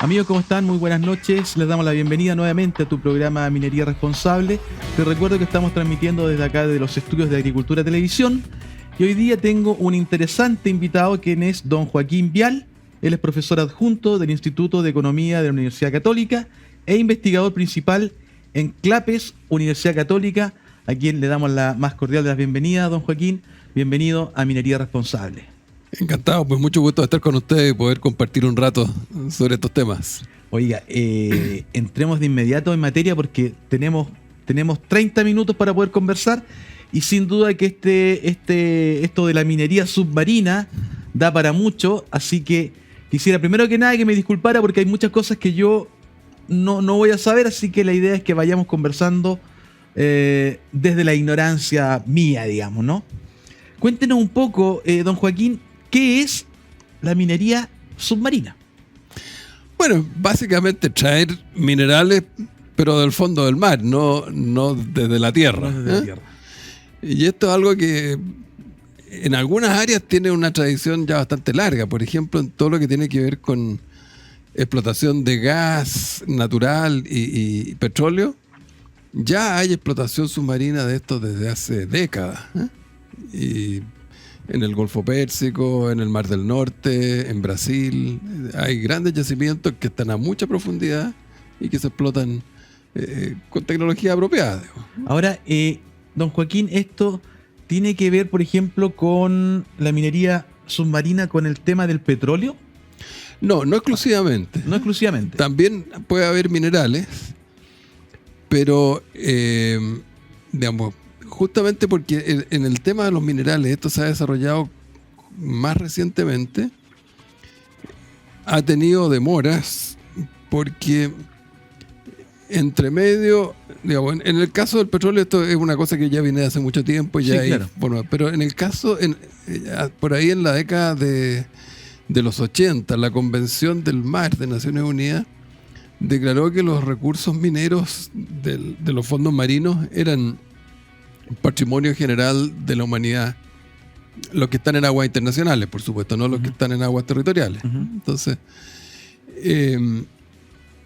Amigos, ¿cómo están? Muy buenas noches. Les damos la bienvenida nuevamente a tu programa Minería Responsable. Te recuerdo que estamos transmitiendo desde acá, de los estudios de Agricultura Televisión. Y hoy día tengo un interesante invitado, quien es don Joaquín Vial. Él es profesor adjunto del Instituto de Economía de la Universidad Católica e investigador principal en CLAPES, Universidad Católica, a quien le damos la más cordial de las bienvenidas. Don Joaquín, bienvenido a Minería Responsable. Encantado, pues mucho gusto de estar con ustedes y poder compartir un rato sobre estos temas. Oiga, entremos de inmediato en materia porque tenemos 30 minutos para poder conversar y sin duda que esto de la minería submarina da para mucho, así que quisiera primero que nada que me disculpara porque hay muchas cosas que yo no voy a saber, así que la idea es que vayamos conversando desde la ignorancia mía, digamos, ¿no? Cuéntenos un poco, don Joaquín, ¿qué es la minería submarina? Bueno, básicamente traer minerales, pero del fondo del mar, no desde la tierra. No desde la tierra. Y esto es algo que en algunas áreas tiene una tradición ya bastante larga. Por ejemplo, en todo lo que tiene que ver con explotación de gas natural y petróleo, ya hay explotación submarina de esto desde hace décadas. Y en el Golfo Pérsico, en el Mar del Norte, en Brasil, hay grandes yacimientos que están a mucha profundidad y que se explotan con tecnología apropiada. Ahora, don Joaquín, ¿esto tiene que ver, por ejemplo, con la minería submarina, con el tema del petróleo? No exclusivamente. No exclusivamente. También puede haber minerales, pero, digamos, justamente porque en el tema de los minerales, esto se ha desarrollado más recientemente, ha tenido demoras, porque entre medio, digamos, en el caso del petróleo, esto es una cosa que ya viene de hace mucho tiempo, ya sí, claro. pero en el caso, por ahí en la década de los 80, la Convención del Mar de Naciones Unidas declaró que los recursos mineros de los fondos marinos eran patrimonio general de la humanidad, los que están en aguas internacionales, por supuesto, no los que están en aguas territoriales. Entonces,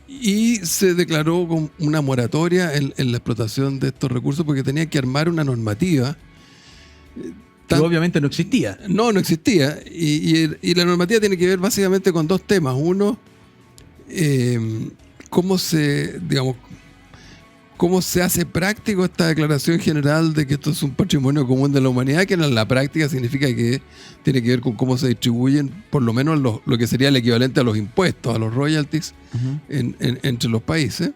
y se declaró con una moratoria en la explotación de estos recursos porque tenía que armar una normativa. Que obviamente no existía. No existía. Y la normativa tiene que ver básicamente con dos temas. Uno, cómo se hace práctico esta declaración general de que esto es un patrimonio común de la humanidad, que en la práctica significa que tiene que ver con cómo se distribuyen, por lo menos lo que sería el equivalente a los impuestos, a los royalties, entre los países,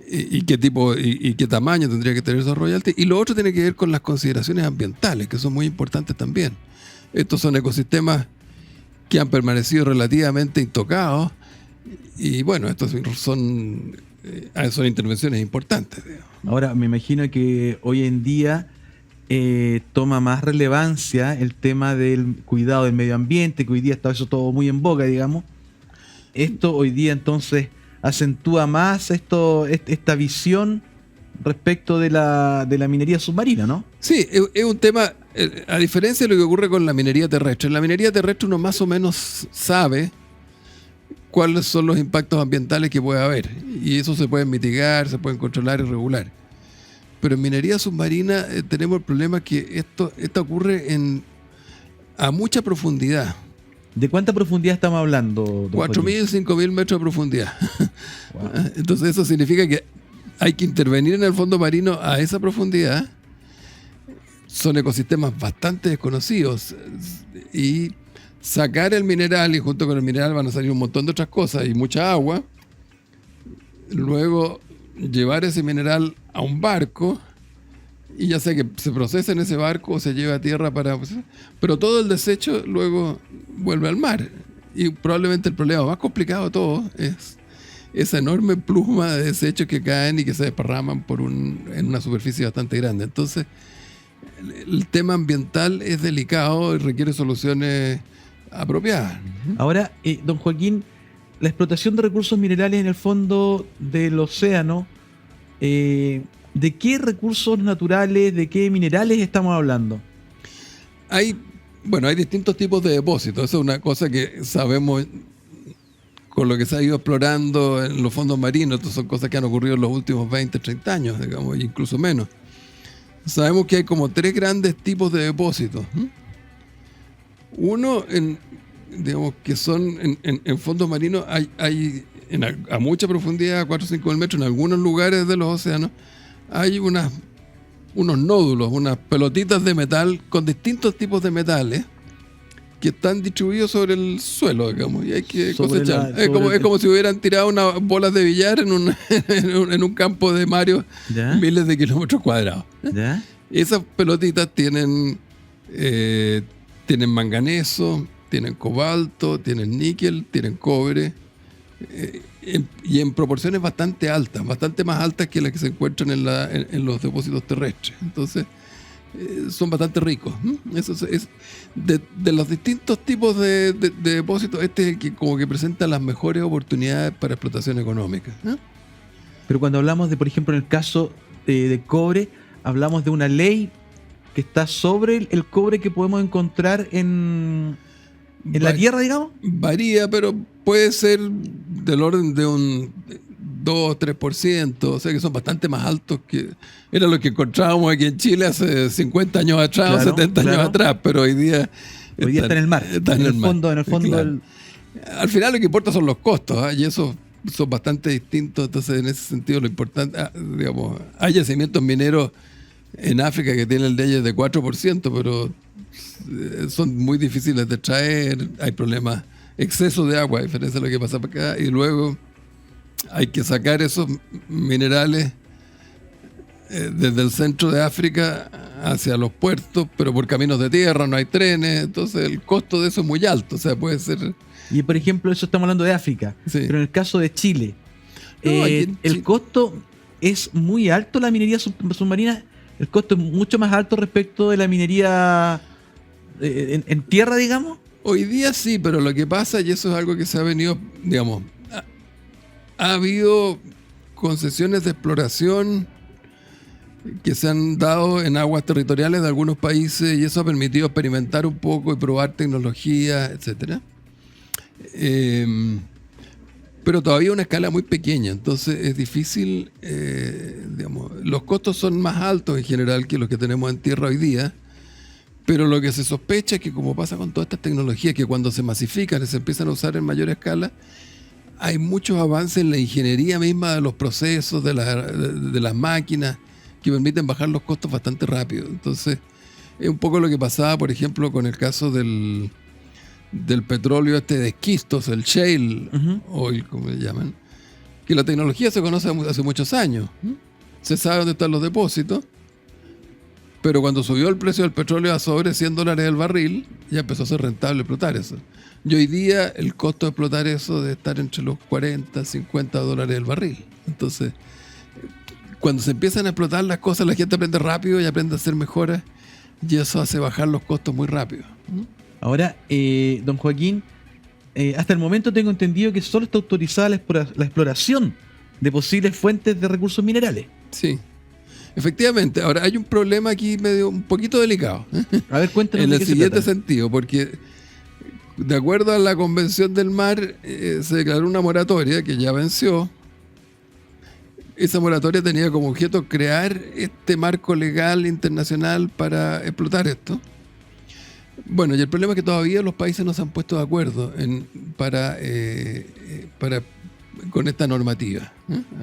y qué tipo y qué tamaño tendría que tener esos royalties. Y lo otro tiene que ver con las consideraciones ambientales, que son muy importantes también. Estos son ecosistemas que han permanecido relativamente intocados, y bueno, estos son intervenciones importantes. Ahora, me imagino que hoy en día toma más relevancia el tema del cuidado del medio ambiente, que hoy día está eso todo muy en boga, digamos. Esto hoy día entonces acentúa más esta visión respecto de la minería submarina, ¿no? Sí, es un tema, a diferencia de lo que ocurre con la minería terrestre. En la minería terrestre uno más o menos sabe cuáles son los impactos ambientales que puede haber, y eso se puede mitigar, se pueden controlar y regular. Pero en minería submarina tenemos el problema que esto ocurre a mucha profundidad. ¿De cuánta profundidad estamos hablando? 4.000, 5.000 metros de profundidad. Wow. Entonces eso significa que hay que intervenir en el fondo marino a esa profundidad. Son ecosistemas bastante desconocidos, y sacar el mineral, y junto con el mineral van a salir un montón de otras cosas y mucha agua. Luego llevar ese mineral a un barco, y ya sea que se procese en ese barco o se lleve a tierra pero todo el desecho luego vuelve al mar. Y probablemente el problema más complicado de todo es esa enorme pluma de desechos que caen y que se desparraman en una superficie bastante grande. Entonces, el tema ambiental es delicado y requiere soluciones apropiadas. Ahora, don Joaquín, la explotación de recursos minerales en el fondo del océano, ¿de qué recursos naturales, de qué minerales estamos hablando? Hay distintos tipos de depósitos. Esa es una cosa que sabemos con lo que se ha ido explorando en los fondos marinos. Estas son cosas que han ocurrido en los últimos 20, 30 años, digamos, e incluso menos. Sabemos que hay como 3 grandes tipos de depósitos. Uno, digamos, que son en fondos marinos, hay a mucha profundidad, 4 o 5 mil metros, en algunos lugares de los océanos, hay unos nódulos, unas pelotitas de metal con distintos tipos de metales que están distribuidos sobre el suelo, digamos, y hay que cosechar. Es como si hubieran tirado unas bolas de billar en un campo de Mario, ¿Ya? miles de kilómetros cuadrados. ¿Ya? Esas pelotitas tienen manganeso, tienen cobalto, tienen níquel, tienen cobre, y en proporciones bastante altas, bastante más altas que las que se encuentran en los depósitos terrestres. Entonces, son bastante ricos. Eso es de los distintos tipos de depósitos, este es el que como que presenta las mejores oportunidades para explotación económica. Pero cuando hablamos de, por ejemplo, en el caso de cobre, hablamos de una ley que está sobre el cobre que podemos encontrar en la tierra, digamos. Varía, pero puede ser del orden de un 2 o 3%, o sea que son bastante más altos que era lo que encontrábamos aquí en Chile hace 50 años atrás, Claro, o 70 años atrás, pero hoy día está en el mar. Está en el mar. En el fondo Claro. Al final lo que importa son los costos, y esos son bastante distintos. Entonces, en ese sentido, lo importante, digamos, hay yacimientos mineros en África que tienen leyes de 4%, pero son muy difíciles de traer, hay problemas, exceso de agua, a diferencia de lo que pasa para acá, y luego hay que sacar esos minerales desde el centro de África hacia los puertos, pero por caminos de tierra, no hay trenes, entonces el costo de eso es muy alto, o sea, puede ser... Y por ejemplo, eso estamos hablando de África, Sí. pero en el caso de Chile, No, aquí en el Chile- costo es muy alto, la minería submarina, el costo es mucho más alto respecto de la minería en tierra, digamos. Hoy día sí, pero lo que pasa, y eso es algo que se ha venido, digamos, ha habido concesiones de exploración que se han dado en aguas territoriales de algunos países y eso ha permitido experimentar un poco y probar tecnología, etcétera. Pero todavía a una escala muy pequeña, entonces es difícil, digamos, los costos son más altos en general que los que tenemos en tierra hoy día, pero lo que se sospecha es que, como pasa con todas estas tecnologías, que cuando se masifican y se empiezan a usar en mayor escala, hay muchos avances en la ingeniería misma de los procesos, de las máquinas, que permiten bajar los costos bastante rápido. Entonces, es un poco lo que pasaba, por ejemplo, con el caso del petróleo de esquistos, el shale oil, como le llaman, que la tecnología se conoce hace muchos años. Se sabe dónde están los depósitos, pero cuando subió el precio del petróleo a sobre $100 el barril, ya empezó a ser rentable explotar eso. Y hoy día el costo de explotar eso debe estar entre los $40, $50 el barril. Entonces, cuando se empiezan a explotar las cosas, la gente aprende rápido y aprende a hacer mejoras, y eso hace bajar los costos muy rápido. Ahora, don Joaquín, hasta el momento tengo entendido que solo está autorizada la exploración de posibles fuentes de recursos minerales. Sí, efectivamente. Ahora, hay un problema aquí medio un poquito delicado. A ver, cuéntanos En de el qué se siguiente trata. sentido, porque de acuerdo a la Convención del Mar, se declaró una moratoria que ya venció. Esa moratoria tenía como objeto crear este marco legal internacional para explotar esto. Bueno, y el problema es que todavía los países no se han puesto de acuerdo con esta normativa.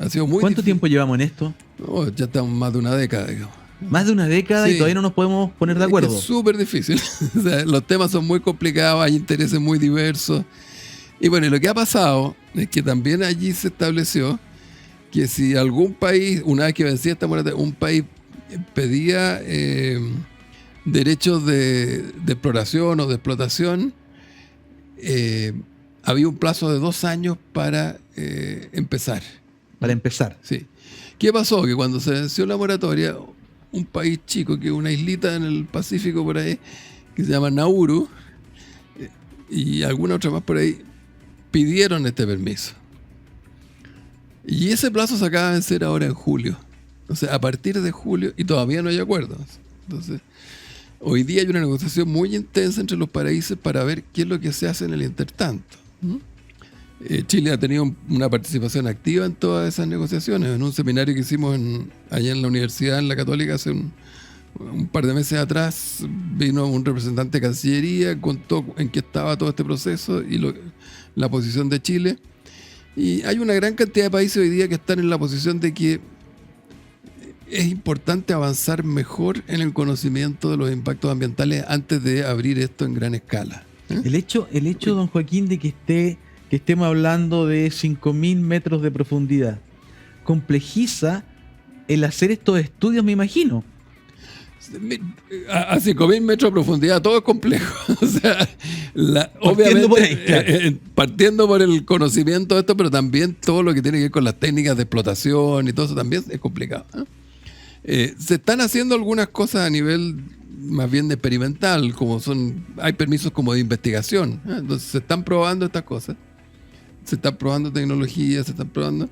Ha sido muy ¿Cuánto difícil. tiempo llevamos en esto? Oh, ya estamos más de una década, digamos. Más de una década y Sí. todavía no nos podemos poner de acuerdo. Es súper difícil. O sea, los temas son muy complicados, hay intereses muy diversos. Y bueno, y lo que ha pasado es que también allí se estableció que si algún país, una vez que vencía esta moratoria, un país pedía derechos de exploración o de explotación, había un plazo de 2 años para empezar. Para empezar. Sí. ¿Qué pasó? Que cuando se venció la moratoria, un país chico, que es una islita en el Pacífico por ahí, que se llama Nauru, y alguna otra más por ahí, pidieron este permiso. Y ese plazo se acaba de vencer ahora en julio. O sea, a partir de julio, y todavía no hay acuerdos. Entonces, hoy día hay una negociación muy intensa entre los países para ver qué es lo que se hace en el intertanto. Chile ha tenido una participación activa en todas esas negociaciones. En un seminario que hicimos allá en la universidad, en la Católica, hace un par de meses atrás, vino un representante de Cancillería, contó en qué estaba todo este proceso y la posición de Chile. Y hay una gran cantidad de países hoy día que están en la posición de que es importante avanzar mejor en el conocimiento de los impactos ambientales antes de abrir esto en gran escala. El hecho, don Joaquín, de que estemos hablando de 5.000 metros de profundidad complejiza el hacer estos estudios, me imagino. A 5.000 metros de profundidad todo es complejo. O sea, Partiendo obviamente por ahí, claro. Partiendo por el conocimiento de esto, pero también todo lo que tiene que ver con las técnicas de explotación y todo eso también es complicado. Se están haciendo algunas cosas a nivel más bien de experimental, hay permisos como de investigación. Entonces se están probando estas cosas, se están probando tecnologías, se están probando.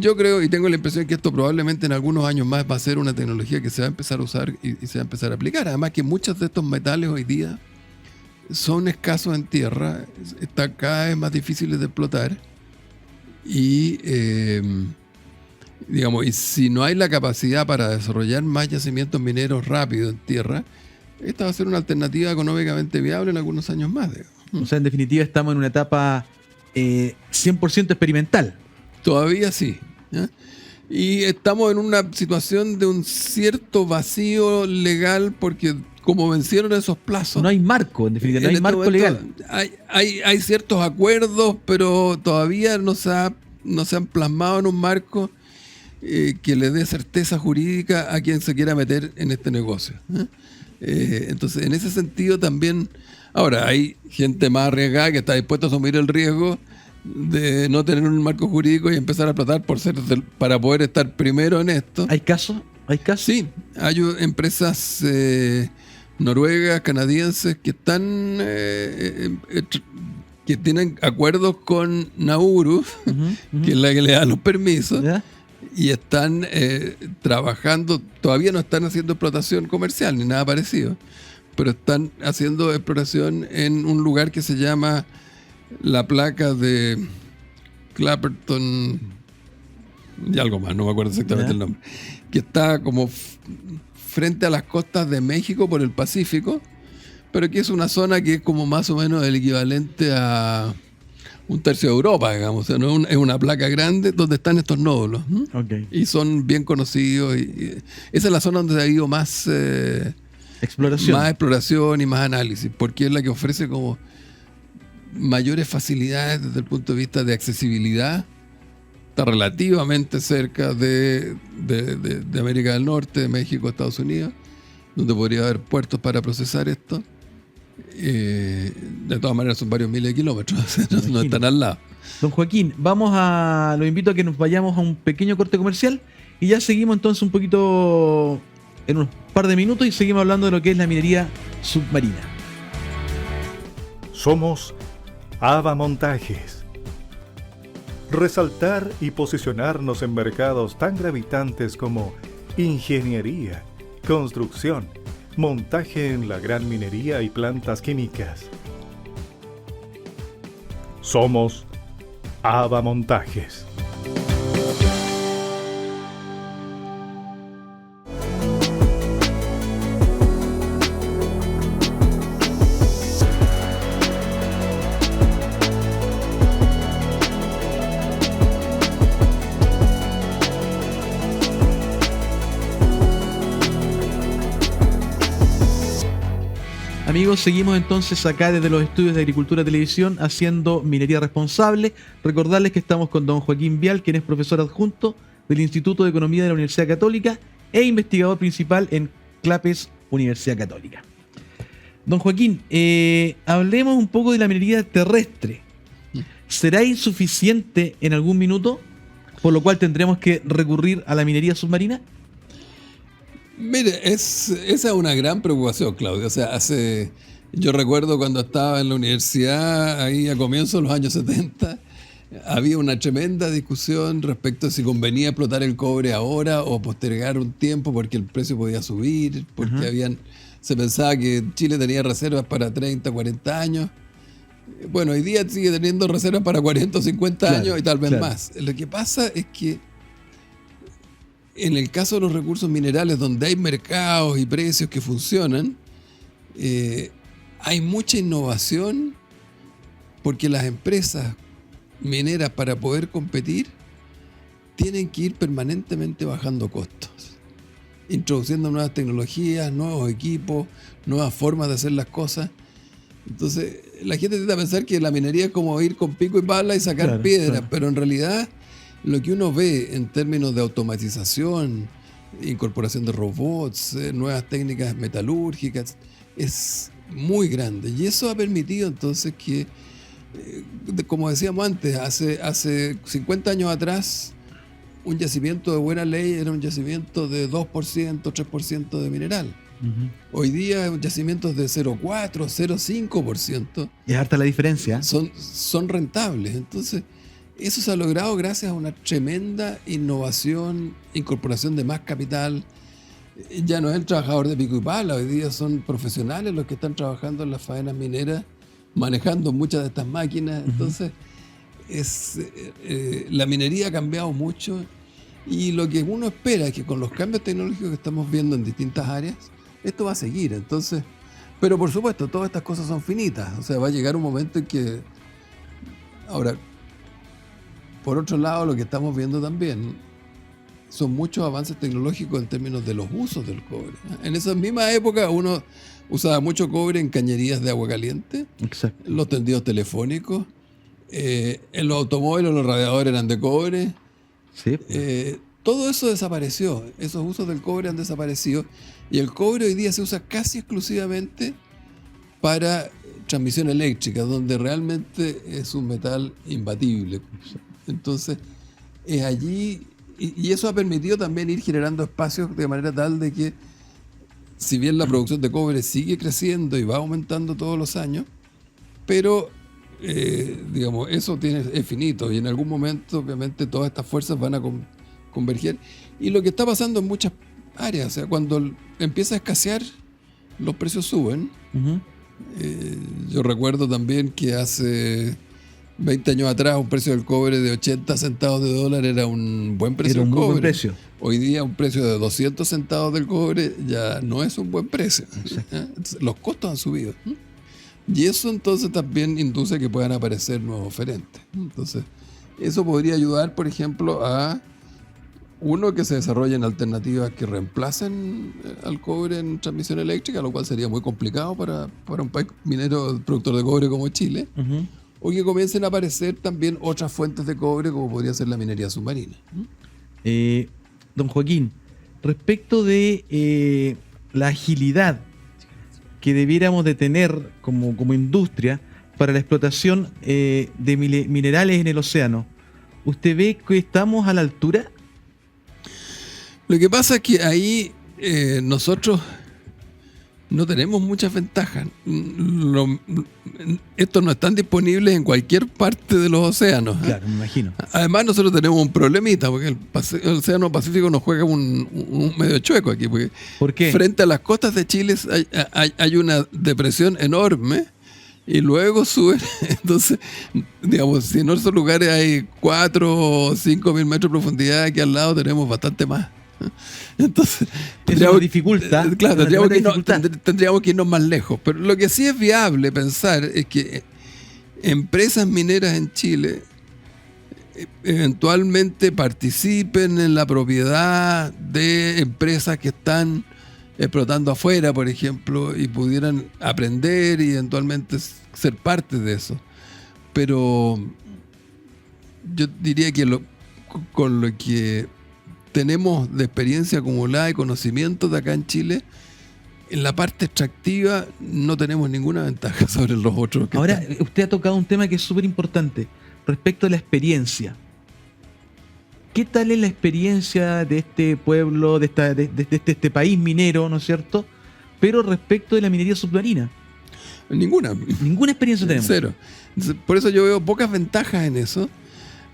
Yo creo y tengo la impresión que esto probablemente en algunos años más va a ser una tecnología que se va a empezar a usar y se va a empezar a aplicar. Además que muchos de estos metales hoy día son escasos en tierra, están cada vez más difíciles de explotar y y si no hay la capacidad para desarrollar más yacimientos mineros rápido en tierra, esta va a ser una alternativa económicamente viable en algunos años más. O sea, en definitiva estamos en una etapa 100% experimental. Todavía sí. Y estamos en una situación de un cierto vacío legal porque como vencieron esos plazos... No hay marco, en definitiva, no hay marco legal. Hay ciertos acuerdos, pero todavía no se han plasmado en un marco que le dé certeza jurídica a quien se quiera meter en este negocio. Entonces, en ese sentido también... Ahora, hay gente más arriesgada que está dispuesta a asumir el riesgo de no tener un marco jurídico y empezar a explotar para poder estar primero en esto. ¿Hay casos? Sí, hay empresas noruegas, canadienses que están que tienen acuerdos con Nauru, que es la que le da los permisos, ¿Ya? y están trabajando, todavía no están haciendo explotación comercial ni nada parecido, pero están haciendo exploración en un lugar que se llama la placa de Clapperton y algo más, no me acuerdo exactamente el nombre, que está como frente a las costas de México por el Pacífico, pero que es una zona que es como más o menos el equivalente a un tercio de Europa, digamos. O sea, no es una placa grande donde están estos nódulos. Okay. Y son bien conocidos. Y esa es la zona donde ha habido más exploración y más análisis, porque es la que ofrece como mayores facilidades desde el punto de vista de accesibilidad. Está relativamente cerca de América del Norte, de México, Estados Unidos, donde podría haber puertos para procesar esto. De todas maneras son varios miles de kilómetros, no están al lado. Don Joaquín, los invito a que nos vayamos a un pequeño corte comercial y ya seguimos entonces un poquito en unos par de minutos y seguimos hablando de lo que es la minería submarina. Somos ABA Montajes. Resaltar y posicionarnos en mercados tan gravitantes como ingeniería, construcción, montaje en la gran minería y plantas químicas. Somos ABA Montajes. Amigos, seguimos entonces acá desde los estudios de Agricultura Televisión haciendo minería responsable. Recordarles que estamos con don Joaquín Vial, quien es profesor adjunto del Instituto de Economía de la Universidad Católica e investigador principal en CLAPES Universidad Católica. Don Joaquín, hablemos un poco de la minería terrestre. ¿Será insuficiente en algún minuto, por lo cual tendremos que recurrir a la minería submarina? Mire, esa es una gran preocupación, Claudio. O sea, yo recuerdo cuando estaba en la universidad, ahí a comienzos de los años 70, había una tremenda discusión respecto a si convenía explotar el cobre ahora o postergar un tiempo porque el precio podía subir, porque se pensaba que Chile tenía reservas para 30, 40 años. Bueno, hoy día sigue teniendo reservas para 40 o 50 Claro, años y tal vez claro. más. Lo que pasa es que en el caso de los recursos minerales, donde hay mercados y precios que funcionan, hay mucha innovación porque las empresas mineras, para poder competir, tienen que ir permanentemente bajando costos, introduciendo nuevas tecnologías, nuevos equipos, nuevas formas de hacer las cosas. Entonces, la gente tiende a pensar que la minería es como ir con pico y pala y sacar Claro, piedras, claro. pero en realidad lo que uno ve en términos de automatización, incorporación de robots, nuevas técnicas metalúrgicas, es muy grande. Y eso ha permitido entonces que, como decíamos antes, hace 50 años atrás, un yacimiento de buena ley era un yacimiento de 2%, 3% de mineral. Ujú. Hoy día yacimientos de 0,4, 0,5% Es harta la diferencia. son rentables. Entonces, eso se ha logrado gracias a una tremenda innovación, incorporación de más capital. Ya no es el trabajador de pico y pala, hoy día son profesionales los que están trabajando en las faenas mineras, manejando muchas de estas máquinas. Entonces, la minería ha cambiado mucho y lo que uno espera es que con los cambios tecnológicos que estamos viendo en distintas áreas, esto va a seguir. Entonces, pero por supuesto, todas estas cosas son finitas. O sea, va a llegar un momento en que... Ahora, por otro lado, lo que estamos viendo también son muchos avances tecnológicos en términos de los usos del cobre. En esa misma época uno usaba mucho cobre en cañerías de agua caliente, Exacto. los tendidos telefónicos, en los automóviles los radiadores eran de cobre. Sí. Todo eso desapareció, esos usos del cobre han desaparecido y el cobre hoy día se usa casi exclusivamente para transmisión eléctrica, donde realmente es un metal imbatible. Entonces, es allí, y eso ha permitido también ir generando espacios de manera tal de que, si bien la producción de cobre sigue creciendo y va aumentando todos los años, pero digamos, eso es finito y en algún momento obviamente todas estas fuerzas van a converger. Y lo que está pasando en muchas áreas, o sea, cuando empieza a escasear, los precios suben. Ujú. Yo recuerdo también que hace 20 años atrás un precio del cobre de 80 centavos de dólar era un buen precio Era un del muy cobre. buen precio. Hoy día un precio de 200 centavos del cobre ya no es un buen precio. Entonces, los costos han subido. Y eso entonces también induce a que puedan aparecer nuevos oferentes. Entonces, eso podría ayudar, por ejemplo, a que se desarrollen alternativas que reemplacen al cobre en transmisión eléctrica, lo cual sería muy complicado para un país minero productor de cobre como Chile, Ujú. o que comiencen a aparecer también otras fuentes de cobre como podría ser la minería submarina. Don Joaquín, respecto de la agilidad que debiéramos de tener como industria para la explotación de minerales en el océano, ¿usted ve que estamos a la altura? Lo que pasa es que ahí nosotros no tenemos muchas ventajas. Estos no están disponibles en cualquier parte de los océanos. Claro, me imagino. Además, nosotros tenemos un problemita, porque el Océano Pacífico nos juega un medio chueco aquí. Porque ¿Por qué? frente a las costas de Chile hay una depresión enorme y luego suben. Entonces, digamos, si en otros lugares hay 4 o 5 mil metros de profundidad, aquí al lado tenemos bastante más. Entonces, Eso nos dificulta. claro, Nos tendríamos dificulta. tendríamos que irnos más lejos. Pero lo que sí es viable pensar es que empresas mineras en Chile eventualmente participen en la propiedad de empresas que están explotando afuera, por ejemplo, y pudieran aprender y eventualmente ser parte de eso. Pero yo diría que con lo que tenemos de experiencia acumulada y conocimientos de acá en Chile, en la parte extractiva no tenemos ninguna ventaja sobre los otros. Ahora, usted ha tocado un tema que es súper importante respecto a la experiencia. ¿Qué tal es la experiencia de este pueblo, de este país minero, ¿no es cierto? Pero respecto de la minería submarina. Ninguna. Ninguna experiencia tenemos. Cero. Entonces, por eso yo veo pocas ventajas en eso.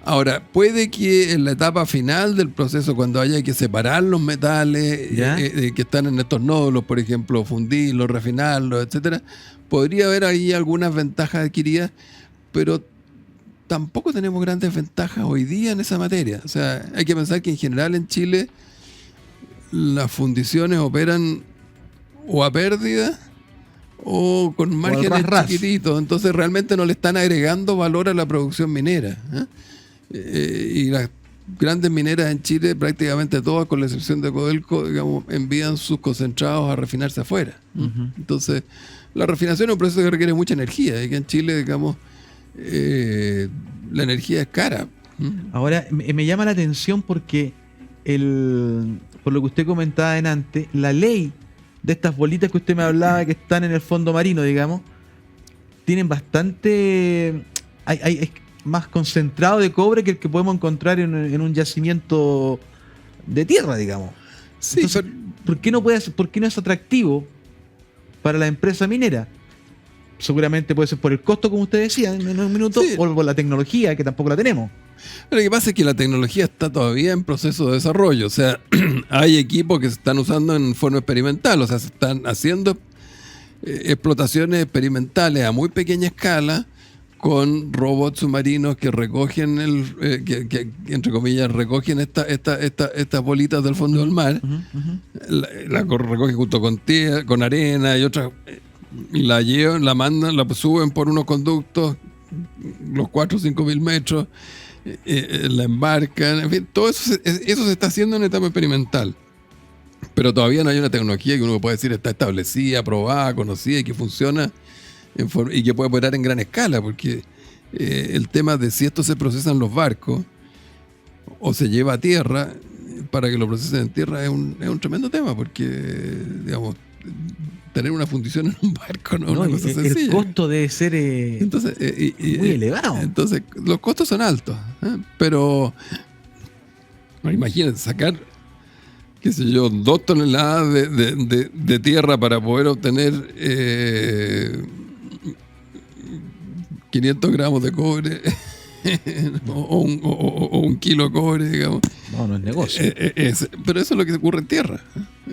Ahora, puede que en la etapa final del proceso, cuando haya que separar los metales que están en estos nódulos, por ejemplo, fundirlos, refinarlos, etcétera, podría haber ahí algunas ventajas adquiridas, pero tampoco tenemos grandes ventajas hoy día en esa materia. O sea, hay que pensar que en general en Chile las fundiciones operan o a pérdida o con márgenes chiquititos, entonces realmente no le están agregando valor a la producción minera. Y las grandes mineras en Chile, prácticamente todas, con la excepción de Codelco, digamos, envían sus concentrados a refinarse afuera. Entonces, la refinación es un proceso que requiere mucha energía, y que en Chile, digamos, la energía es cara. Ahora, me llama la atención porque por lo que usted comentaba antes, la ley de estas bolitas que usted me hablaba que están en el fondo marino, digamos, tienen bastante... Hay más concentrado de cobre que el que podemos encontrar en un yacimiento de tierra, digamos. Sí, entonces, ¿por qué no es atractivo para la empresa minera? Seguramente puede ser por el costo, como usted decía en un minuto, sí, o por la tecnología, que tampoco la tenemos. Lo que pasa es que la tecnología está todavía en proceso de desarrollo. O sea, hay equipos que se están usando en forma experimental. O sea, se están haciendo explotaciones experimentales a muy pequeña escala con robots submarinos que recogen que entre comillas recogen estas bolitas del fondo del mar, la recogen junto con tierra, con arena y otras, la llevan, la mandan, la suben por unos conductos los 4 o 5 mil metros, la embarcan, en fin, todo eso se está haciendo en etapa experimental. Pero todavía no hay una tecnología que uno puede decir está establecida, probada, conocida y que funciona y que puede operar en gran escala, porque el tema de si esto se procesa en los barcos o se lleva a tierra, para que lo procesen en tierra es un tremendo tema, porque, digamos, tener una fundición en un barco no es una cosa sencilla. El costo debe ser muy elevado. Entonces, los costos son altos, pero imagínense, sacar, qué sé yo, 2 toneladas de tierra para poder obtener 500 gramos de cobre o un kilo de cobre, digamos. No es negocio. Pero eso es lo que ocurre en tierra.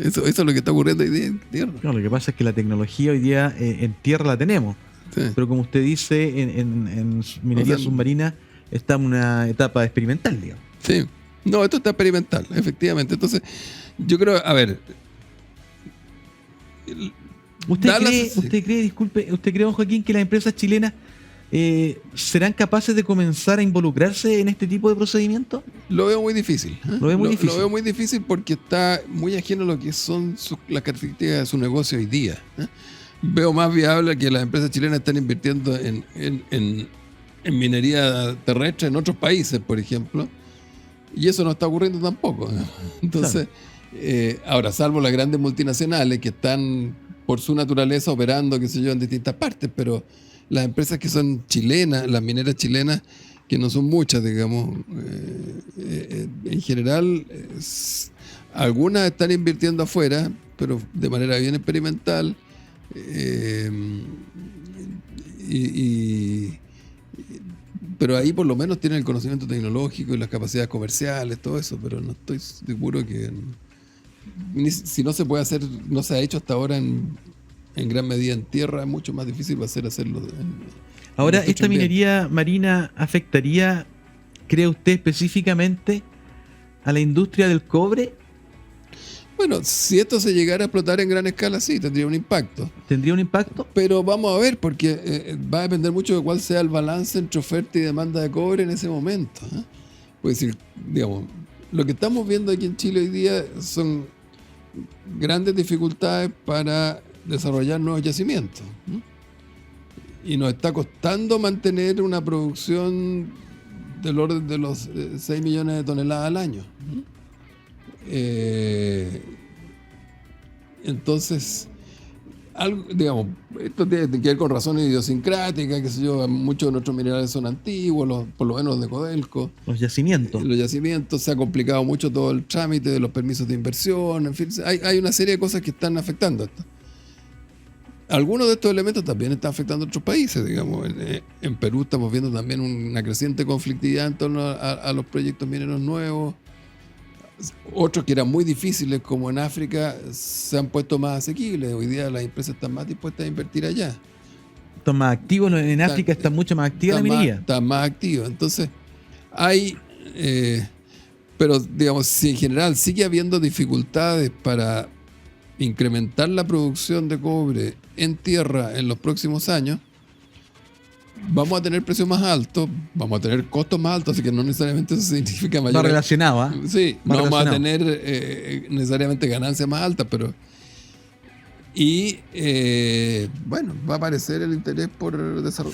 Eso es lo que está ocurriendo hoy día en tierra. No, lo que pasa es que la tecnología hoy día en tierra la tenemos. Sí. Pero como usted dice, en minería submarina está en una etapa experimental, digamos. Sí. No, esto está experimental, efectivamente. Entonces, yo creo, a ver... ¿Usted cree, don Joaquín, que las empresas chilenas serán capaces de comenzar a involucrarse en este tipo de procedimientos? Lo veo muy difícil. Lo veo muy difícil porque está muy ajeno a lo que son las características de su negocio hoy día. Veo más viable que las empresas chilenas estén invirtiendo en minería terrestre en otros países, por ejemplo, y eso no está ocurriendo tampoco. Entonces, ahora, salvo las grandes multinacionales que están por su naturaleza operando, qué sé yo, en distintas partes, pero las empresas que son chilenas, las mineras chilenas, que no son muchas, digamos, en general, algunas están invirtiendo afuera, pero de manera bien experimental, pero ahí por lo menos tienen el conocimiento tecnológico y las capacidades comerciales, todo eso, pero no estoy seguro que... Si no se puede hacer, no se ha hecho hasta ahora en gran medida en tierra, es mucho más difícil va a ser hacerlo. Ahora, ¿esta minería marina afectaría, cree usted, específicamente a la industria del cobre? Bueno, si esto se llegara a explotar en gran escala, sí, tendría un impacto. ¿Tendría un impacto? Pero vamos a ver, porque va a depender mucho de cuál sea el balance entre oferta y demanda de cobre en ese momento. Pues decir, digamos, lo que estamos viendo aquí en Chile hoy día son grandes dificultades para desarrollar nuevos yacimientos. Y nos está costando mantener una producción del orden de los 6 millones de toneladas al año. Entonces, digamos, esto tiene que ver con razones idiosincráticas, qué sé yo, muchos de nuestros minerales son antiguos, por lo menos los de Codelco. Los yacimientos. Se ha complicado mucho todo el trámite de los permisos de inversión, en fin, hay una serie de cosas que están afectando esto. algunos de estos elementos también están afectando a otros países, digamos. En Perú estamos viendo también una creciente conflictividad en torno a los proyectos mineros nuevos. Otros que eran muy difíciles, como en África, se han puesto más asequibles. Hoy día las empresas están más dispuestas a invertir allá. Están más activos, en África está mucho más activa la minería. Están más activos. Entonces, hay... pero, digamos, si en general sigue habiendo dificultades para incrementar la producción de cobre en tierra en los próximos años, vamos a tener precios más altos, vamos a tener costos más altos, así que no necesariamente eso significa mayor... Más relacionado, ¿eh? Sí, más no vamos a relacionado. tener necesariamente ganancias más altas, pero... Y, bueno, va a aparecer el interés por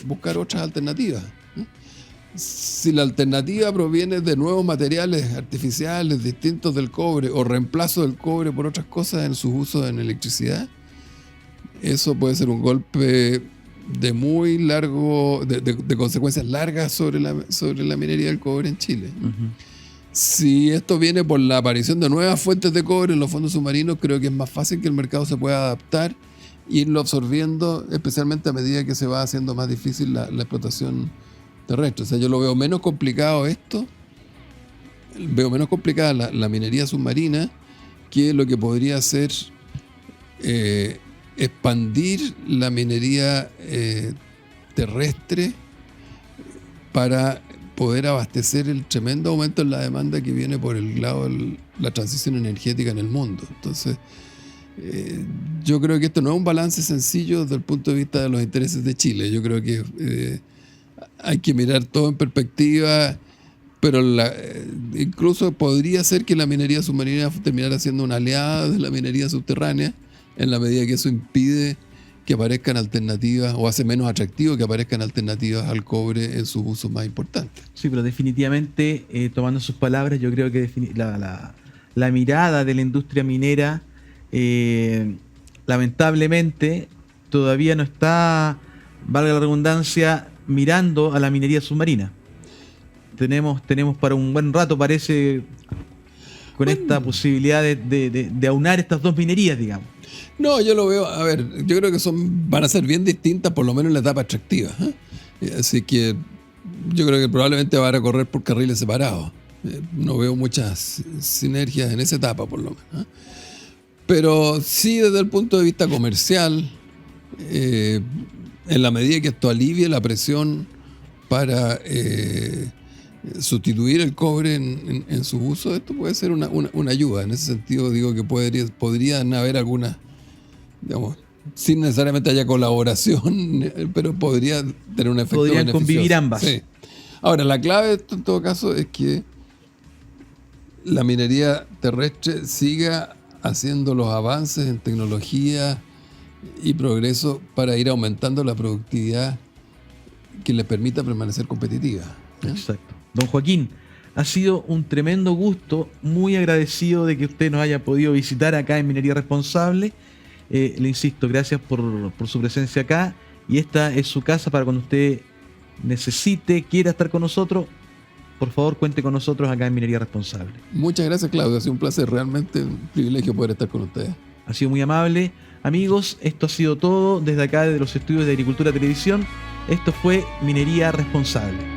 buscar otras alternativas. Si la alternativa proviene de nuevos materiales artificiales distintos del cobre o reemplazo del cobre por otras cosas en sus usos en electricidad, eso puede ser un golpe de muy largo, de consecuencias largas sobre la minería del cobre en Chile. Uh-huh. Si esto viene por la aparición de nuevas fuentes de cobre en los fondos submarinos, creo que es más fácil que el mercado se pueda adaptar e irlo absorbiendo, especialmente a medida que se va haciendo más difícil la explotación terrestre. O sea, yo lo veo menos complicado esto, veo menos complicada la minería submarina que lo que podría ser expandir la minería terrestre para poder abastecer el tremendo aumento en la demanda que viene por el lado de la transición energética en el mundo. Entonces, yo creo que esto no es un balance sencillo desde el punto de vista de los intereses de Chile. Yo creo que hay que mirar todo en perspectiva, pero incluso podría ser que la minería submarina terminara siendo una aliada de la minería subterránea, en la medida que eso impide que aparezcan alternativas o hace menos atractivo que aparezcan alternativas al cobre en sus usos más importantes. Sí, pero definitivamente, tomando sus palabras, yo creo que la mirada de la industria minera, lamentablemente, todavía no está, valga la redundancia, mirando a la minería submarina. Tenemos para un buen rato, parece, con esta posibilidad de aunar estas dos minerías, digamos. No, yo lo veo, a ver, yo creo que van a ser bien distintas, por lo menos en la etapa extractiva. Así que yo creo que probablemente va a recorrer por carriles separados. No veo muchas sinergias en esa etapa, por lo menos. Pero sí, desde el punto de vista comercial, en la medida que esto alivie la presión para sustituir el cobre en su uso, esto puede ser una ayuda. En ese sentido, digo que podrían haber algunas, digamos, sin necesariamente haya colaboración, pero podría tener un efecto Podrían beneficioso. convivir ambas. Sí. Ahora, la clave de esto, en todo caso, es que la minería terrestre siga haciendo los avances en tecnología y progreso para ir aumentando la productividad que les permita permanecer competitiva. Exacto. Don Joaquín, ha sido un tremendo gusto, muy agradecido de que usted nos haya podido visitar acá en Minería Responsable. Le insisto, gracias por su presencia acá, y esta es su casa para cuando usted necesite, quiera estar con nosotros. Por favor, cuente con nosotros acá en Minería Responsable. Muchas gracias, Claudio. Ha sido un placer, realmente un privilegio poder estar con ustedes. Ha sido muy amable. Amigos, esto ha sido todo desde acá, desde los estudios de Agricultura Televisión. Esto fue Minería Responsable.